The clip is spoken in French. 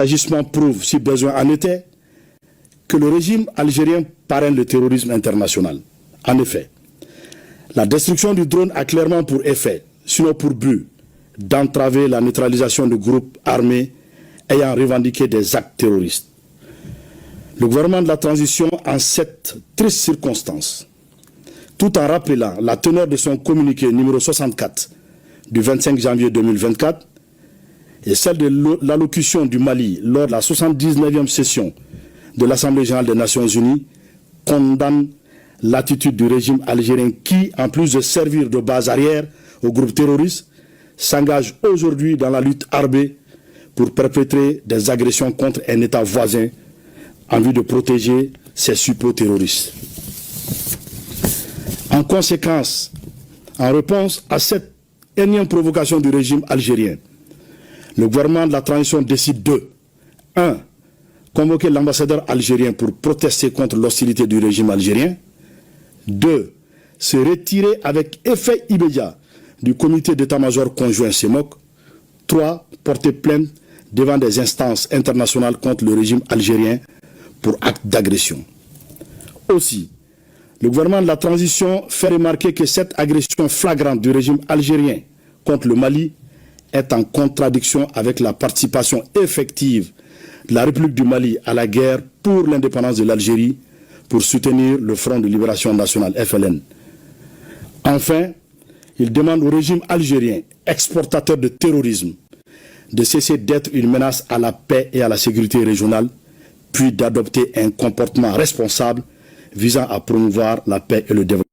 agissement prouve, si besoin en était, que le régime algérien parraine le terrorisme international. En effet, la destruction du drone a clairement pour effet, sinon pour but, d'entraver la neutralisation de groupes armés ayant revendiqué des actes terroristes. Le gouvernement de la transition, en cette triste circonstance, tout en rappelant la teneur de son communiqué numéro 64 du 25 janvier 2024 et celle de l'allocution du Mali lors de la 79e session de l'Assemblée générale des Nations Unies, condamne l'attitude du régime algérien qui, en plus de servir de base arrière aux groupes terroristes, s'engage aujourd'hui dans la lutte armée pour perpétrer des agressions contre un État voisin en vue de protéger ses suppôts terroristes. En conséquence, en réponse à cette énième provocation du régime algérien, le gouvernement de la transition décide de 1. Convoquer l'ambassadeur algérien pour protester contre l'hostilité du régime algérien. 2. Se retirer avec effet immédiat du comité d'état-major conjoint CEMOC. 3. Porter plainte devant des instances internationales contre le régime algérien pour acte d'agression. Aussi, le gouvernement de la transition fait remarquer que cette agression flagrante du régime algérien contre le Mali est en contradiction avec la participation effective de la République du Mali à la guerre pour l'indépendance de l'Algérie pour soutenir le Front de Libération Nationale, FLN. Enfin, il demande au régime algérien, exportateur de terrorisme, de cesser d'être une menace à la paix et à la sécurité régionale, puis d'adopter un comportement responsable visant à promouvoir la paix et le développement.